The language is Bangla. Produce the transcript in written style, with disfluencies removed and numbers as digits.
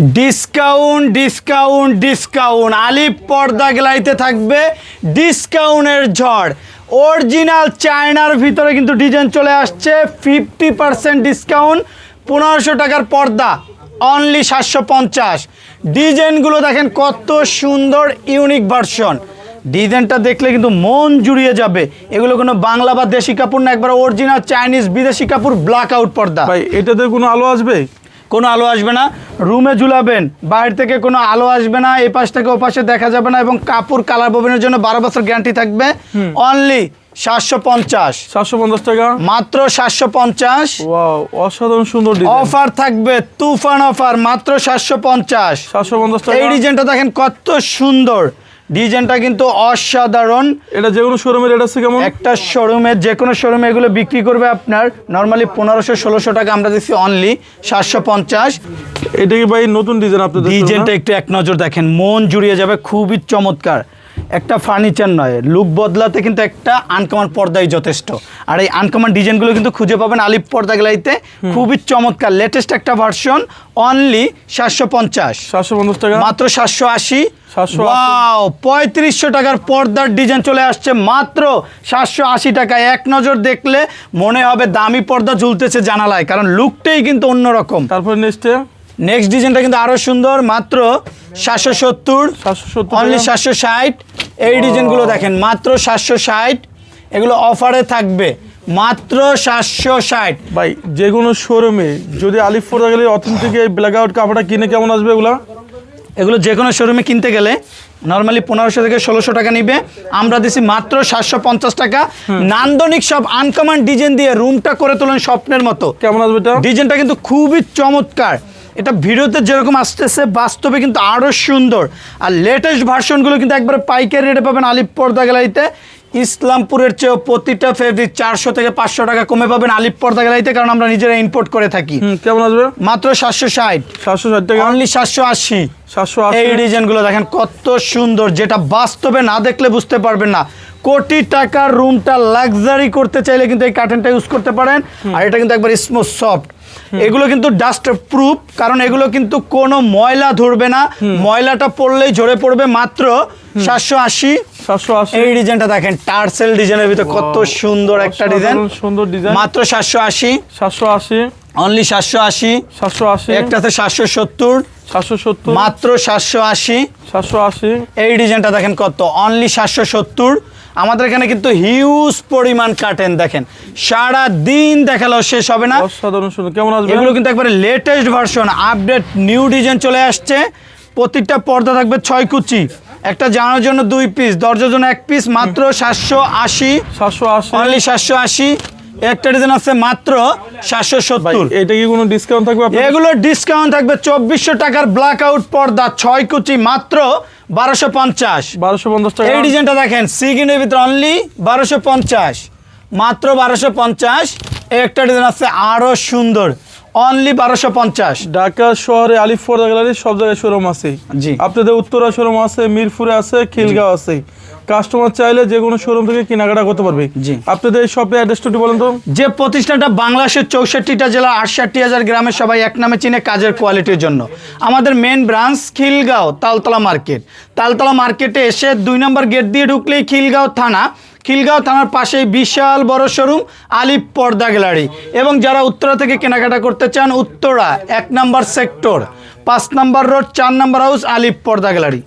ডিসকাউন্ট ডিসকাউন্ট ডিসকাউন্ট আলিফ পর্দা গ্যালারিতে থাকবে ডিসকাউন্টের ঝড়। অরিজিনাল চায়নার ভিতরে কিন্তু ডিজাইন চলে আসছে 50% ডিসকাউন্ট, 1500 টাকার পর্দা অনলি 750। ডিজাইনগুলো দেখেন কত সুন্দর, ইউনিক ভার্সন। ডিজাইনটা দেখলে কিন্তু মন জুড়িয়ে যাবে। এগুলো কোনো বাংলা বা দেশি কাপড় না, একবার অরিজিনাল চাইনিজ বিদেশি কাপড়, ব্ল্যাক আউট পর্দা। ভাই এটাতে কোনো আলো আসবে? কোনো আলো আসবে না, রুমে ঝুলাবেন, বাইরে থেকে কোনো আলো আসবে না, এই পাশ থেকে ও পাশে দেখা যাবে না, এবং কাপড় কালার ববিনের জন্য 12 বছর গ্যারান্টি থাকবে। অনলি 750। 750 টাকা মাত্র 750। ওয়াও, অসাধারণ সুন্দর ডিজাইন। অফার থাকবে তুফান অফার, মাত্র 750। 750 টাকা। এই ডিজাইনটা দেখেন কত সুন্দর, ডিজাইনটা কিন্তু অসাধারণ। এটা যে কোনো শোরুমের রেট আছে কেমন? একটা শোরুমে, যে কোনো শোরুমে এগুলো বিক্রি করবে আপনার নর্মালি 1500-1600 টাকা, আমরা দিচ্ছি অনলি 750। এটা কি ভাই নতুন ডিজাইন আপনাদের? ডিজাইনটা একটু এক নজর দেখেন, মন জুড়িয়ে যাবে, খুবই চমৎকার। একটা ফার্নিচার নয়, লুক বদলাতে কিন্তু একটা আনকমন পর্দাই যথেষ্ট। আর এই আনকমন ডিজাইনগুলো কিন্তু খুঁজে পাবেন আলিফ পর্দা গ্যালারিতে, খুবই চমৎকার লেটেস্ট একটা ভার্সন। অনলি 750। 750 টাকা। মাত্র 780। 780। ওয়াও, 3500 টাকার পর্দার ডিজাইন চলে আসছে মাত্র 780 টাকায়। এক নজর দেখলে মনে হবে দামি পর্দা ঝুলতেছে জানালায়, কারণ লুকটাই কিন্তু অন্যরকম। তারপর নেক্সট ডিজাইনটা কিন্তু আরো সুন্দর, মাত্র 770। 770 অনলি 760। এই ডিজাইনগুলো দেখেন মাত্র 760, এগুলো অফারে থাকবে মাত্র 760। ভাই যে কোনো শোরুমে যদি আলিফ পর্দা গ্যালারি অথেন্টিক এই ব্ল্যাক আউট কাপড়টা কিনে কেমন আসবে এগুলা? এগুলো যে কোনো শোরুমে কিনতে গেলে নর্মালি 1500 থেকে 1600 টাকা নিবে, আমরা দিছি মাত্র 750 টাকা। নান্দনিক সব আনকমন ডিজাইন দিয়ে রুমটা করে তোলেন স্বপ্নের মতো। কেমন আসবে এটা? ডিজাইনটা কিন্তু খুবই চমৎকার। এটা ভিডিওতে যেরকম আসতেছে বাস্তবে কিন্তু আরো সুন্দর। আর লেটেস্ট ভার্সনগুলো কিন্তু একবারে পাইকারি রেটে পাবেন আলিফ পর্দা গ্যালারিতে। ইসলামপুরের চেয়েও প্রতিটা ফেব্রিক 400 থেকে 500 টাকা কমে পাবেন আলিফ পর্দা গ্যালারিতে, কারণ আমরা নিজেরা ইম্পোর্ট করে থাকি। কেমন আসবে? মাত্র 760। 760 টাকা। অনলি 780। 780। এই ডিজাইনগুলো দেখেন কত সুন্দর, যেটা বাস্তবে না দেখলে বুঝতে পারবেন না। কোটি টাকার রুমটা লাক্সারি করতে চাইলে কিন্তু এই কার্টেনটা ইউজ করতে পারেন। আর এটা কিন্তু একবার স্মুথ সফট, এগুলো কিন্তু ডাস্ট প্রুফ, কারণ এগুলো কিন্তু কোনো ময়লা ধরবে না, ময়লাটা পড়লেই ঝরে পড়বে। মাত্র 780। 780। এই ডিজাইনটা দেখেন টার্সেল ডিজাইনের ভিতরে কত সুন্দর একটা ডিজাইন, সুন্দর ডিজাইন। মাত্র 780। 780। অনলি 780। 780। একটাতে 770। 770। মাত্র 780। 780। এই ডিজাইনটা দেখেন কত, অনলি 770। আমাদের এখানে কিন্তু হিউজ পরিমাণ কাটেন দেখেন, সারা দিন দেখালেও শেষ হবে না। অসাধারণ সুন্দর। কেমন আসবে? এগুলো কিন্তু একবারে latest version, update new design চলে আসছে। প্রত্যেকটা পর্দা থাকবে 6 কুচি, একটা জানার জন্য 2 পিস, দরজার জন্য 1 পিস। মাত্র 780। 780। অনলি 780। একটা ডিজাইন আছে মাত্র 770। এটা কি কোনো ডিসকাউন্ট থাকবে? এগুলো ডিসকাউন্ট থাকবে 2400 টাকার ব্ল্যাক আউট পর্দা 6 কুচি, মাত্র 1250। 1250 টাকা। এই ডিজাইনটা দেখেন সিগিনের ভিতরে অনলি 1250, মাত্র 1250। একটা ডিজাইন আছে আরো সুন্দর, অনলি 1250। ঢাকা শহরে আলিফ পর্দা গ্যালারি সব জায়গায় শোরুম আছে। জি, আপনাদের উত্তরা শোরুম আছে, মিরপুরে আছে, খিলগাঁও আছে। কাস্টমার চাইলে যে কোনো শোরুম থেকে কেনাকাটা করতে পারবে। জি। আপনাদের শপের অ্যাড্রেসটা বলেন তো। যে প্রতিষ্ঠানটা বাংলাদেশের 64টা জেলা 68,000 গ্রামের সবাই এক নামে চিনে কাজের কোয়ালিটির জন্য। আমাদের main branch Khilgaon Taltala market. Taltala মার্কেটে এসে 2 নম্বর গেট দিয়ে ঢুকলেই খিলগাঁও থানা, খিলগাঁও থানার পাশেই বিশাল বড় শোরুম আলিফ পর্দা গ্যালারি। এবং যারা উত্তরা থেকে কেনাকাটা করতে চান, উত্তরা 1 নম্বর সেক্টর, 5 নম্বর রোড, 4 নম্বর হাউস, আলিফ পর্দা গ্যালারি।